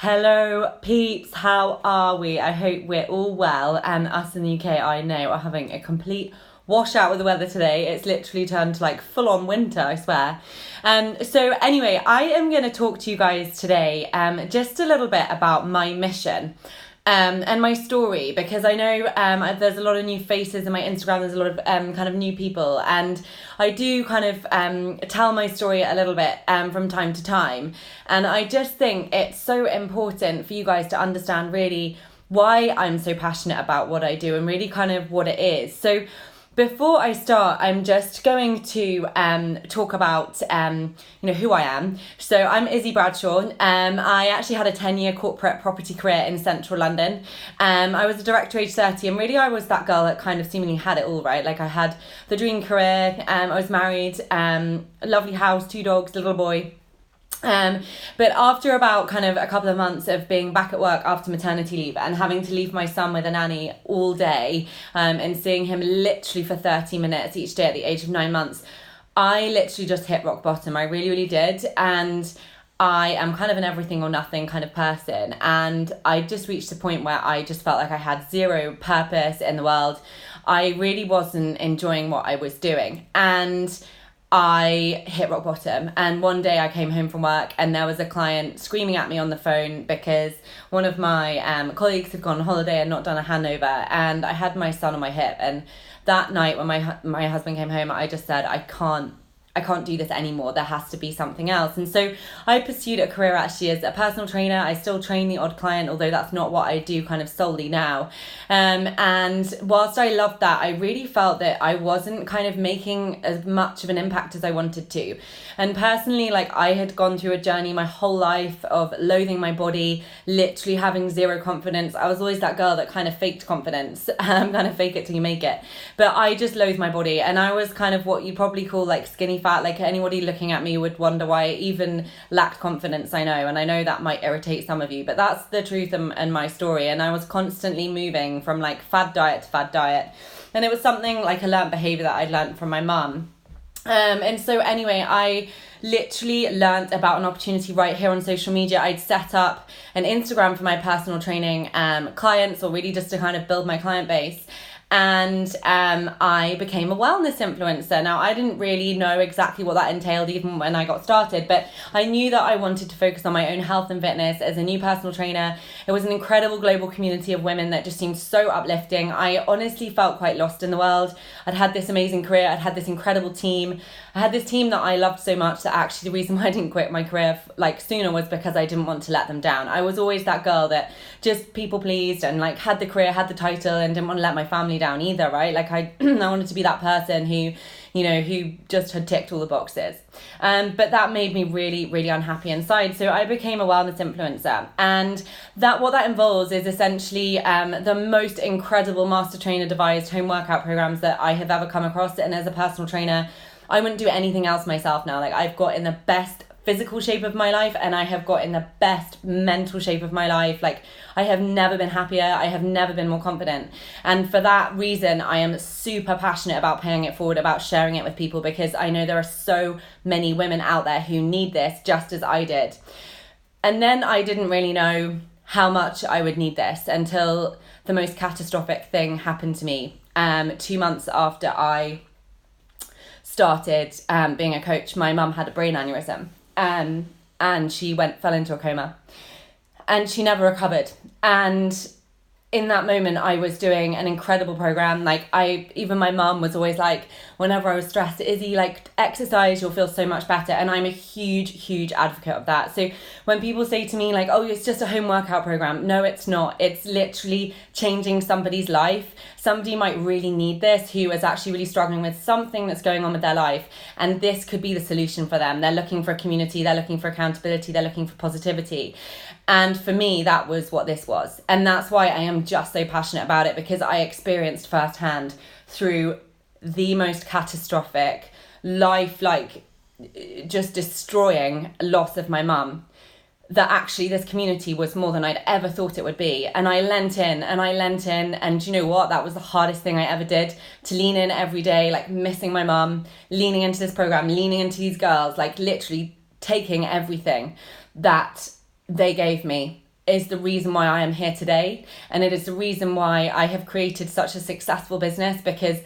Hello, peeps. How are we? I hope we're all well. And us in the UK, I know, are having a complete washout with the weather today. It's literally turned to like full on winter, I swear. So anyway, I am going to talk to you guys today just a little bit about my mission. And my story, because I know there's a lot of new faces in my Instagram, there's a lot of kind of new people, and I do kind of tell my story a little bit from time to time, and I just think it's so important for you guys to understand really why I'm so passionate about what I do and really kind of what it is. So before I start, I'm just going to talk about who I am. So I'm Izzy Bradshaw. I actually had a 10-year corporate property career in central London. I was a director age 30, and really I was that girl that kind of seemingly had it all, right? Like I had the dream career, I was married, a lovely house, 2 dogs, little boy. But after about kind of a couple of months of being back at work after maternity leave and having to leave my son with a nanny all day, and seeing him literally for 30 minutes each day at the age of 9 months, I literally just hit rock bottom. I really, really did. And I am kind of an everything or nothing kind of person. And I just reached a point where I just felt like I had zero purpose in the world. I really wasn't enjoying what I was doing. And I hit rock bottom, and one day I came home from work and there was a client screaming at me on the phone because one of my colleagues had gone on holiday and not done a handover, and I had my son on my hip. And that night when my husband came home, I just said, I can't do this anymore. There has to be something else. And so I pursued a career actually as a personal trainer. I still train the odd client, although that's not what I do kind of solely now. And whilst I loved that, I really felt that I wasn't kind of making as much of an impact as I wanted to. And personally, like I had gone through a journey my whole life of loathing my body, literally having zero confidence. I was always that girl that kind of faked confidence, kind of fake it till you make it. But I just loathed my body, and I was kind of what you probably call like skinny fat. Like anybody looking at me would wonder why I even lacked confidence, I know. And I know that might irritate some of you, but that's the truth and my story. And I was constantly moving from like fad diet to fad diet. And it was something like a learned behavior that I'd learned from my mum. And so anyway, I literally learnt about an opportunity right here on social media. I'd set up an Instagram for my personal training clients, or really just to kind of build my client base. And I became a wellness influencer. Now, I didn't really know exactly what that entailed even when I got started, but I knew that I wanted to focus on my own health and fitness as a new personal trainer. It was an incredible global community of women that just seemed so uplifting. I honestly felt quite lost in the world. I'd had this amazing career. I'd had this incredible team. I had this team that I loved so much that actually the reason why I didn't quit my career like sooner was because I didn't want to let them down. I was always that girl that just people pleased and like had the career, had the title, and didn't want to let my family down either, right? Like I wanted to be that person who just had ticked all the boxes. But that made me really, really unhappy inside. So I became a wellness influencer. And what that involves is essentially the most incredible master trainer devised home workout programs that I have ever come across. And as a personal trainer, I wouldn't do anything else myself now. Like I've got in the best physical shape of my life, and I have got in the best mental shape of my life. Like I have never been happier. I have never been more confident. And for that reason, I am super passionate about paying it forward, about sharing it with people, because I know there are so many women out there who need this just as I did. And then I didn't really know how much I would need this until the most catastrophic thing happened to me. 2 months after I started being a coach, my mum had a brain aneurysm. And she fell into a coma, and she never recovered. And in that moment, I was doing an incredible program. Like even my mum was always like, whenever I was stressed, Izzy, like exercise, you'll feel so much better. And I'm a huge, huge advocate of that. So when people say to me like, oh, it's just a home workout program. No, it's not. It's literally changing somebody's life. Somebody might really need this who is actually really struggling with something that's going on with their life. And this could be the solution for them. They're looking for a community. They're looking for accountability. They're looking for positivity. And for me, that was what this was. And that's why I am just so passionate about it, because I experienced firsthand through the most catastrophic life, like just destroying loss of my mum, that actually this community was more than I'd ever thought it would be. And I lent in. And you know what? That was the hardest thing I ever did, to lean in every day, like missing my mum, leaning into this program, leaning into these girls, like literally taking everything that they gave me is the reason why I am here today. And it is the reason why I have created such a successful business, because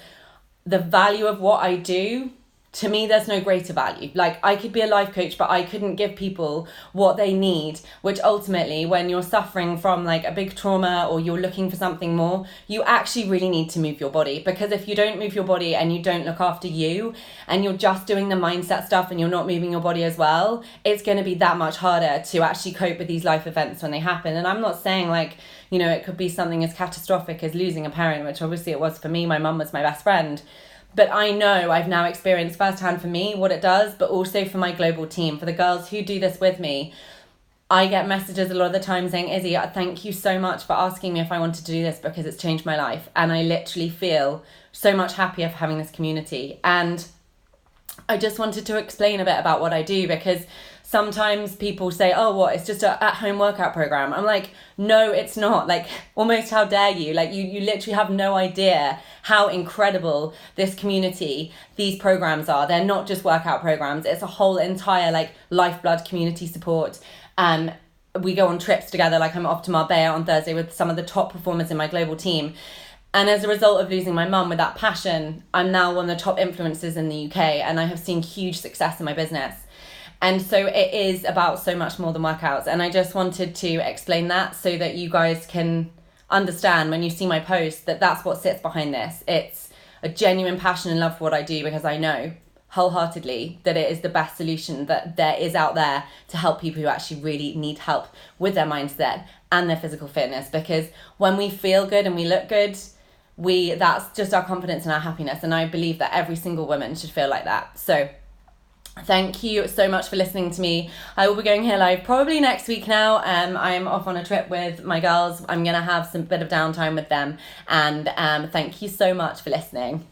the value of what I do, to me, there's no greater value. Like, I could be a life coach, but I couldn't give people what they need, which ultimately, when you're suffering from like a big trauma or you're looking for something more, you actually really need to move your body. Because if you don't move your body and you don't look after you, and you're just doing the mindset stuff and you're not moving your body as well, it's going to be that much harder to actually cope with these life events when they happen. And I'm not saying like, you know, it could be something as catastrophic as losing a parent, which obviously it was for me. My mum was my best friend. But I know I've now experienced firsthand for me what it does, but also for my global team, for the girls who do this with me. I get messages a lot of the time saying, Izzy, thank you so much for asking me if I wanted to do this, because it's changed my life. And I literally feel so much happier for having this community. And I just wanted to explain a bit about what I do, because sometimes people say, oh, what, it's just an at-home workout program. I'm like, no, it's not. Like, almost how dare you? Like, you literally have no idea how incredible this community, these programs are. They're not just workout programs. It's a whole entire, like, lifeblood community support. We go on trips together. Like, I'm off to Marbella on Thursday with some of the top performers in my global team. And as a result of losing my mum with that passion, I'm now one of the top influencers in the UK, and I have seen huge success in my business. And so it is about so much more than workouts. And I just wanted to explain that so that you guys can understand when you see my post that that's what sits behind this. It's a genuine passion and love for what I do, because I know wholeheartedly that it is the best solution that there is out there to help people who actually really need help with their mindset and their physical fitness. Because when we feel good and we look good, that's just our confidence and our happiness. And I believe that every single woman should feel like that. So thank you so much for listening to me. I will be going here live probably next week now. I am off on a trip with my girls. I'm going to have some bit of downtime with them. And thank you so much for listening.